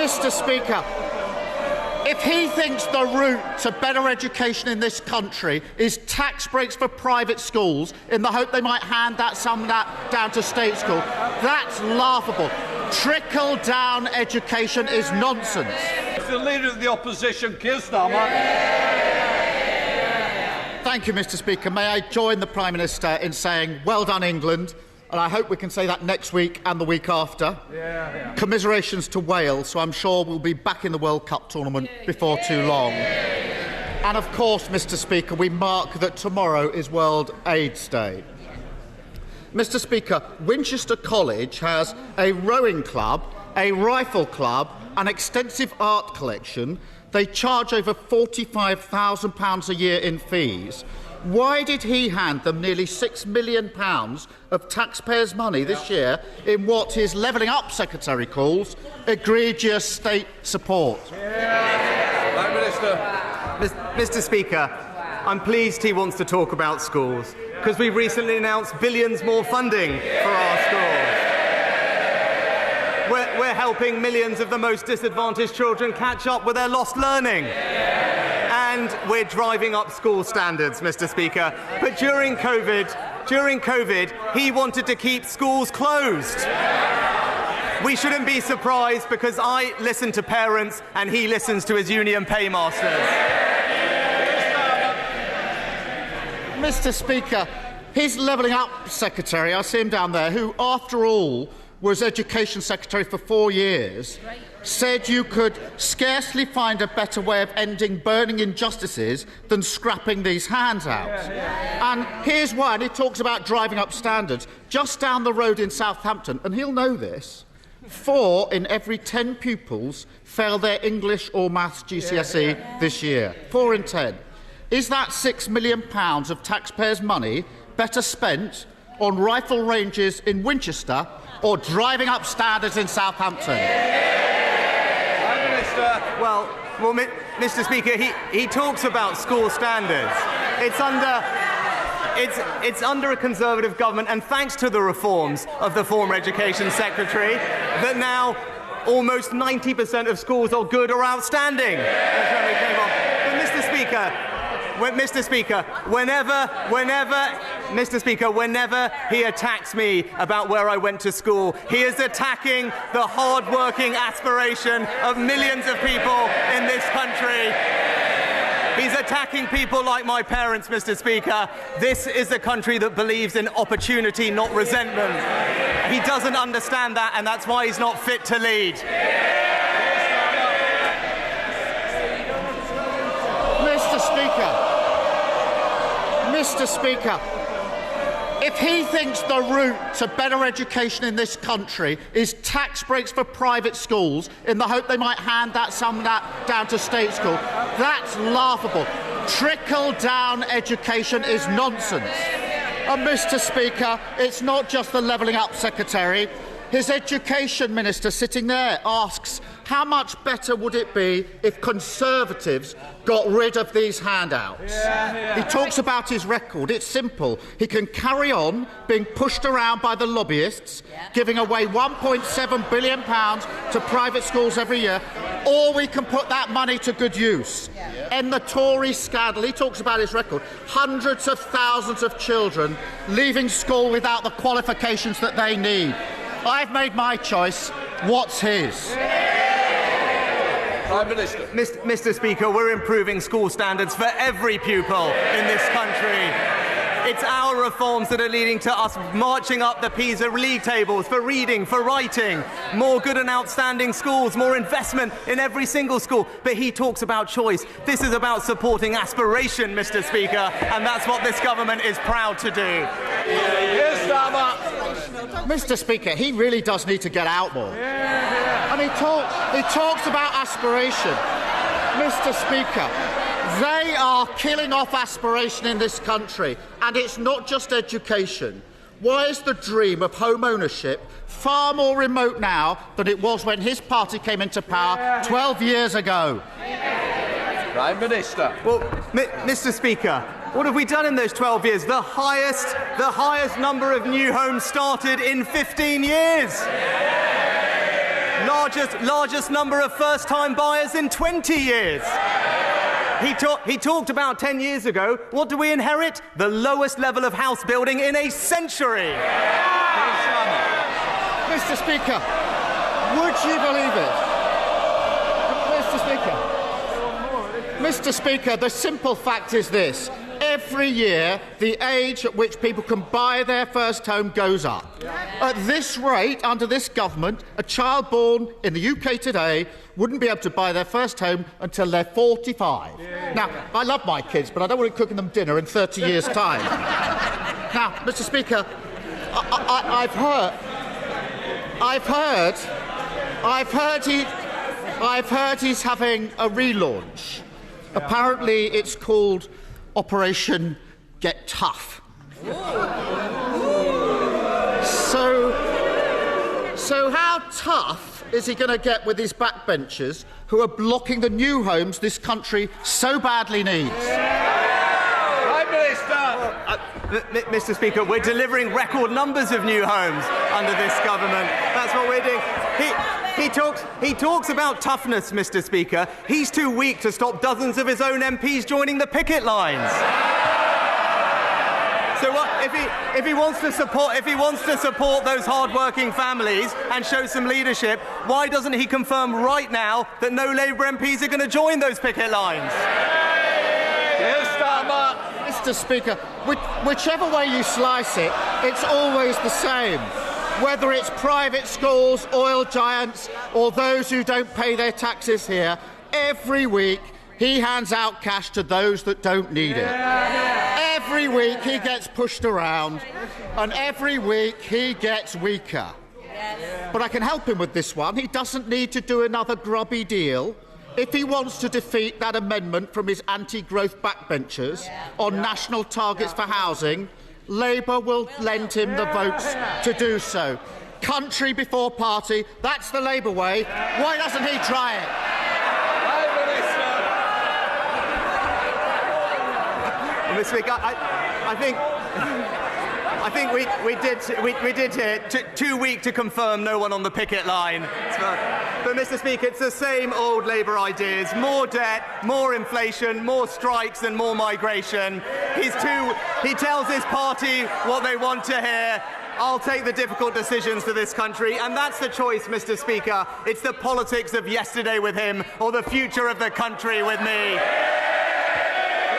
Mr. Speaker, if he thinks the route to better education in this country is tax breaks for private schools in the hope they might hand some of that down to state school, that's laughable. Trickle-down education is nonsense. The Leader of the Opposition, Keir Starmer. Thank you, Mr. Speaker. May I join the Prime Minister in saying, well done, England, and I hope we can say that next week and the week after. Commiserations to Wales, so I'm sure we'll be back in the World Cup tournament before too long. And of course, Mr. Speaker, we mark that tomorrow is World AIDS Day. Mr. Speaker, Winchester College has a rowing club, a rifle club, an extensive art collection. They charge over £45,000 a year in fees. Why did he hand them nearly £6 million of taxpayers' money this year in what his Levelling Up Secretary calls egregious state support? Mr. Speaker, I'm pleased he wants to talk about schools, because we recently announced billions more funding for our schools. We're helping millions of the most disadvantaged children catch up with their lost learning. And we're driving up school standards, Mr. Speaker. But during COVID, he wanted to keep schools closed. We shouldn't be surprised, because I listen to parents and he listens to his union paymasters. Mr. Speaker, his Levelling Up Secretary, I see him down there, who, after all, was Education Secretary for 4 years, said you could scarcely find a better way of ending burning injustices than scrapping these handouts. And here's why, and he talks about driving up standards. Just down the road in Southampton, and he'll know this, 4 in every 10 pupils failed their English or Maths GCSE this year. 4 in 10. Is that £6 million of taxpayers' money better spent on rifle ranges in Winchester or driving up standards in Southampton? Well, Mr. Speaker, he talks about school standards. It's under a Conservative government, and thanks to the reforms of the former Education Secretary, that now almost 90% of schools are good or outstanding. But Mr. Speaker, whenever he attacks me about where I went to school, he is attacking the hard-working aspiration of millions of people in this country. He's attacking people like my parents, Mr. Speaker. This is a country that believes in opportunity, not resentment. He doesn't understand that, and that's why he's not fit to lead. Mr. Speaker, if he thinks the route to better education in this country is tax breaks for private schools in the hope they might hand some of that down to state school, that's laughable. Trickle-down education is nonsense. And Mr. Speaker, it's not just the Levelling Up Secretary. His Education Minister sitting there asks, how much better would it be if Conservatives got rid of these handouts? He talks about his record. It's simple. He can carry on being pushed around by the lobbyists, giving away £1.7 billion to private schools every year, or we can put that money to good use. End the Tory scandal. He talks about his record. Hundreds of thousands of children leaving school without the qualifications that they need. I've made my choice. What's his? Prime Minister. Mr. Speaker, we're improving school standards for every pupil in this country. It's our reforms that are leading to us marching up the PISA league tables for reading, for writing, more good and outstanding schools, more investment in every single school. But he talks about choice. This is about supporting aspiration, Mr. Speaker, and that's what this government is proud to do. Mr. Speaker, he really does need to get out more. And he talks about aspiration. Mr. Speaker, they are killing off aspiration in this country, and it's not just education. Why is the dream of home ownership far more remote now than it was when his party came into power 12 years ago? Prime Minister. Well, Mr. Speaker, what have we done in those 12 years? The highest number of new homes started in 15 years. Largest number of first-time buyers in 20 years. He talked about 10 years ago. What do we inherit? The lowest level of house building in a century. Mr. Speaker, would you believe it? Mr. Speaker, the simple fact is this. Every year, the age at which people can buy their first home goes up. At this rate, under this government, a child born in the UK today wouldn't be able to buy their first home until they're 45. Now, I love my kids, but I don't want to be cooking them dinner in 30 years' time. Now, Mr. Speaker, I've heard he's having a relaunch. Apparently, it's called Operation Get Tough. So how tough is he going to get with his backbenchers who are blocking the new homes this country so badly needs? Prime Minister! Mr. Speaker, we're delivering record numbers of new homes under this government. That's what we're doing. He talks about toughness, Mr. Speaker. He's too weak to stop dozens of his own MPs joining the picket lines. So what, if he wants to support those hard-working families and show some leadership, why doesn't he confirm right now that no Labour MPs are going to join those picket lines? Keir Starmer! Mr. Speaker, whichever way you slice it, it's always the same. Whether it's private schools, oil giants, or those who don't pay their taxes here, every week he hands out cash to those that don't need it. Every week he gets pushed around, and every week he gets weaker. But I can help him with this one. He doesn't need to do another grubby deal. If he wants to defeat that amendment from his anti-growth backbenchers on national targets for housing, Labour will lend him the votes to do so. Country before party, that's the Labour way. Why doesn't he try it? Mr. Speaker, I think we did hear too weak to confirm no one on the picket line. But Mr. Speaker, it's the same old Labour ideas: more debt, more inflation, more strikes, and more migration. He tells his party what they want to hear. I'll take the difficult decisions for this country, and that's the choice, Mr. Speaker. It's the politics of yesterday with him, or the future of the country with me.